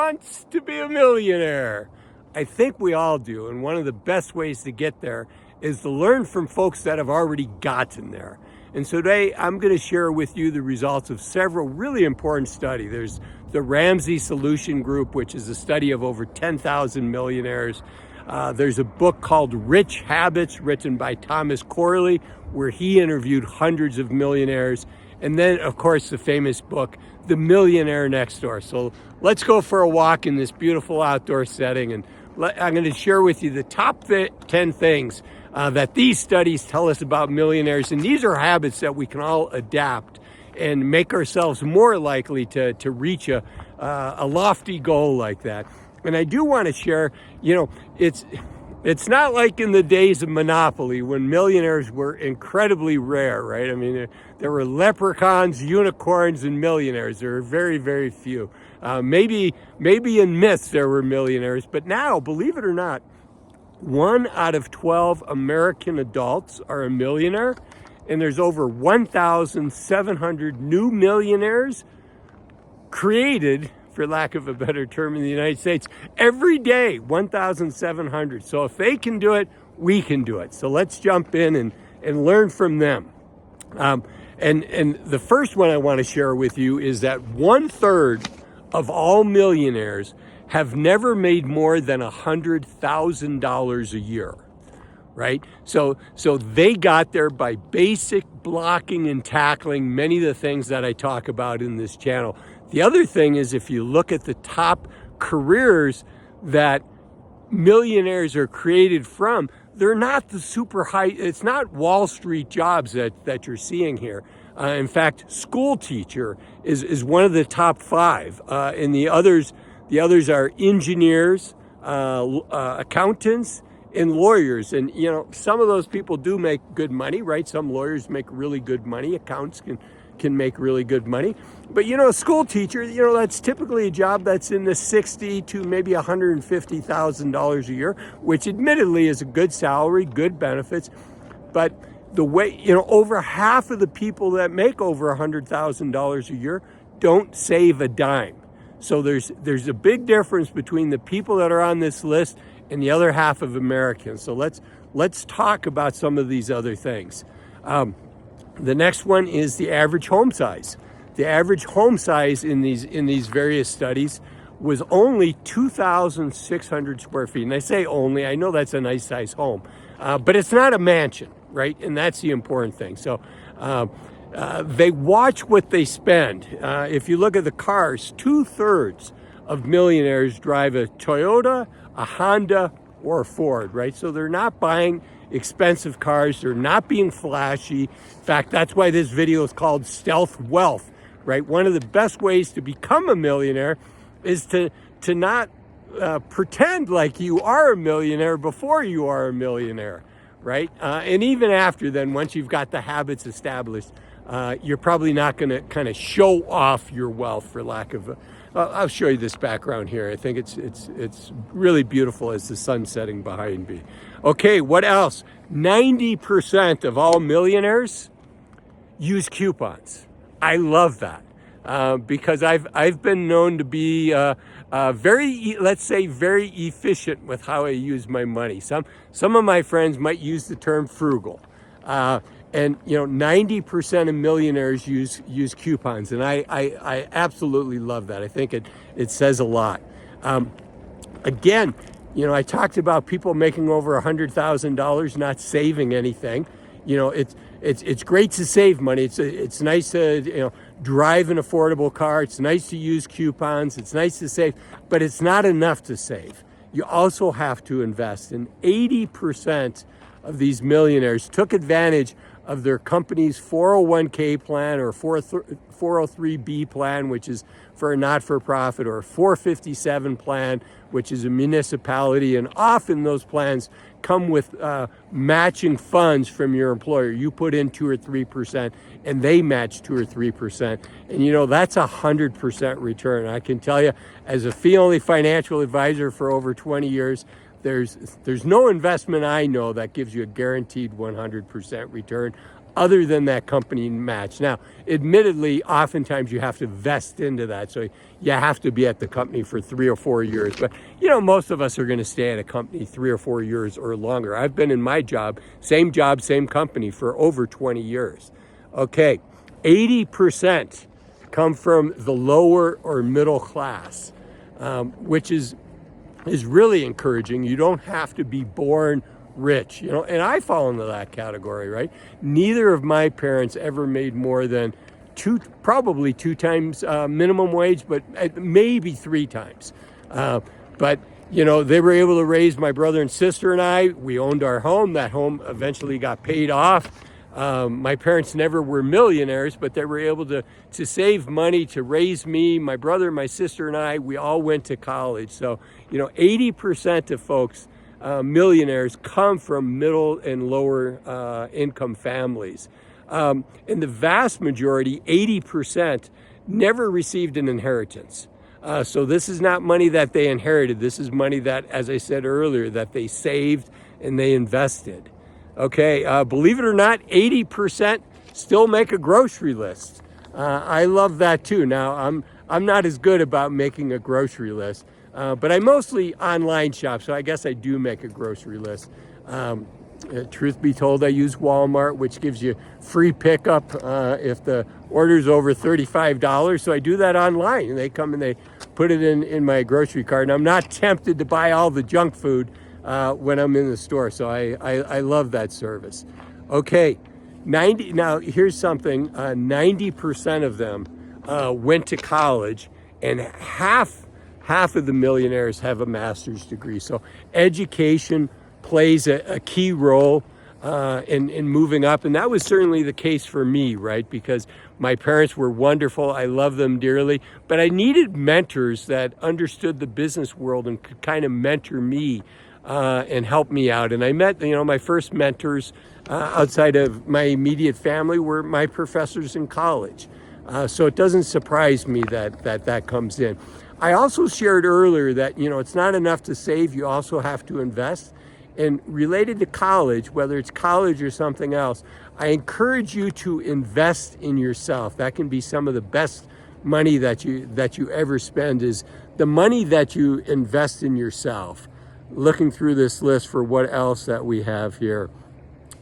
wants to be a millionaire? I think we all do, and one of the best ways to get there is to learn from folks that have already gotten there. And so today I'm going to share with you the results of several really important studies. There's the Ramsey Solution Group, which is a study of over 10,000 millionaires. There's a book called Rich Habits written by Thomas Corley, where he interviewed hundreds of millionaires. And then, of course, the famous book, The Millionaire Next Door. So let's go for a walk in this beautiful outdoor setting. And I'm going to share with you the top 10 things that these studies tell us about millionaires. And these are habits that we can all adapt and make ourselves more likely to reach a lofty goal like that. And I do want to share, it's not like in the days of Monopoly when millionaires were incredibly rare, right? I mean, there were leprechauns, unicorns, and millionaires. There were very, very few. Maybe in myths there were millionaires, but now, believe it or not, 1 out of 12 American adults are a millionaire, and there's over 1,700 new millionaires created, for lack of a better term, in the United States every day. 1,700. So if they can do it, we can do it. So let's jump in and learn from them. And the first one I want to share with you is that 1/3 of all millionaires have never made more than $100,000 a year, right? So they got there by basic blocking and tackling, many of the things that I talk about in this channel. The other thing is, if you look at the top careers that millionaires are created from, they're not the super high, it's not Wall Street jobs that you're seeing here. In fact, school teacher is one of the top 5. And the others are engineers, accountants, and lawyers. And, some of those people do make good money, right? Some lawyers make really good money. Accountants can make really good money. But, a school teacher, that's typically a job that's in the $60,000 to maybe $150,000 a year, which admittedly is a good salary, good benefits. But the way, over half of the people that make over $100,000 a year don't save a dime. So there's a big difference between the people that are on this list and the other half of Americans. So let's talk about some of these other things. The next one is the average home size. The average home size in these various studies was only 2,600 square feet. And I say only, I know that's a nice size home, but it's not a mansion, right? And that's the important thing. So they watch what they spend. If you look at the cars, 2/3 of millionaires drive a Toyota, a Honda, or a Ford, right? So they're not buying expensive cars. They're not being flashy. In fact, that's why this video is called Stealth Wealth, right? One of the best ways to become a millionaire is to not pretend like you are a millionaire before you are a millionaire, right? And even after then, once you've got the habits established, you're probably not going to kind of show off your wealth, for lack of I'll show you this background here. I think it's really beautiful as the sun's setting behind me. Okay, what else? 90% of all millionaires use coupons. I love that because I've been known to be very, let's say, very efficient with how I use my money. Some of my friends might use the term frugal. And 90% of millionaires use coupons, and I absolutely love that. I think it says a lot. Again, I talked about people making over $100,000 not saving anything. It's great to save money. It's nice to drive an affordable car. It's nice to use coupons. It's nice to save, but it's not enough to save. You also have to invest. And 80% of these millionaires took advantage of their company's 401k plan or 403b plan, which is for a not-for-profit, or a 457 plan, which is a municipality. And often those plans come with matching funds from your employer. You put in 2 or 3%, and they match 2 or 3%. And that's 100% return. I can tell you, as a fee-only financial advisor for over 20 years, there's no investment I know that gives you a guaranteed 100% return. other than that company match. Now, admittedly, oftentimes you have to vest into that. So you have to be at the company for 3 or 4 years. But, most of us are going to stay at a company 3 or 4 years or longer. I've been in my job, same company for over 20 years. Okay, 80% come from the lower or middle class, which is really encouraging. You don't have to be born rich, and I fall into that category, right? Neither of my parents ever made more than probably 2 times minimum wage, but maybe 3 times. But they were able to raise my brother and sister and I. We owned our home. That home eventually got paid off. My parents never were millionaires, but they were able to save money to raise me, my brother, my sister, and I. We all went to college. So, 80% of folks, millionaires, come from middle and lower income families. And the vast majority, 80%, never received an inheritance. So this is not money that they inherited. This is money that, as I said earlier, that they saved and they invested. Okay, believe it or not, 80% still make a grocery list. I love that too. Now, I'm not as good about making a grocery list, but I mostly online shop, so I guess I do make a grocery list. Truth be told, I use Walmart, which gives you free pickup if the order's over $35. So I do that online, and they come and they put it in my grocery cart. And I'm not tempted to buy all the junk food when I'm in the store. So I love that service. Okay, now here's something. 90% of them went to college, and half of the millionaires have a master's degree. So education plays a key role in moving up. And that was certainly the case for me, right? Because my parents were wonderful. I love them dearly. But I needed mentors that understood the business world and could kind of mentor me and help me out. And I met, my first mentors outside of my immediate family were my professors in college. So it doesn't surprise me that comes in. I also shared earlier that, it's not enough to save. You also have to invest. And related to college, whether it's college or something else, I encourage you to invest in yourself. That can be some of the best money that you ever spend, is the money that you invest in yourself. Looking through this list for what else that we have here.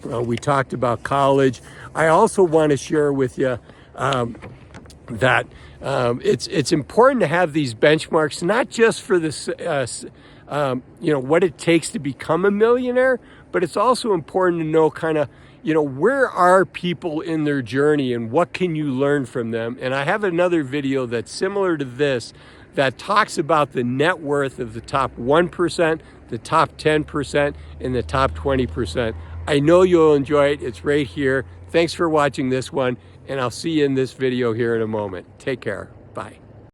We talked about college. I also want to share with you that it's important to have these benchmarks, not just for this, what it takes to become a millionaire, but it's also important to know kind of, where are people in their journey and what can you learn from them? And I have another video that's similar to this that talks about the net worth of the top 1%, the top 10%, and the top 20%. I know you'll enjoy it. It's right here. Thanks for watching this one, and I'll see you in this video here in a moment. Take care. Bye.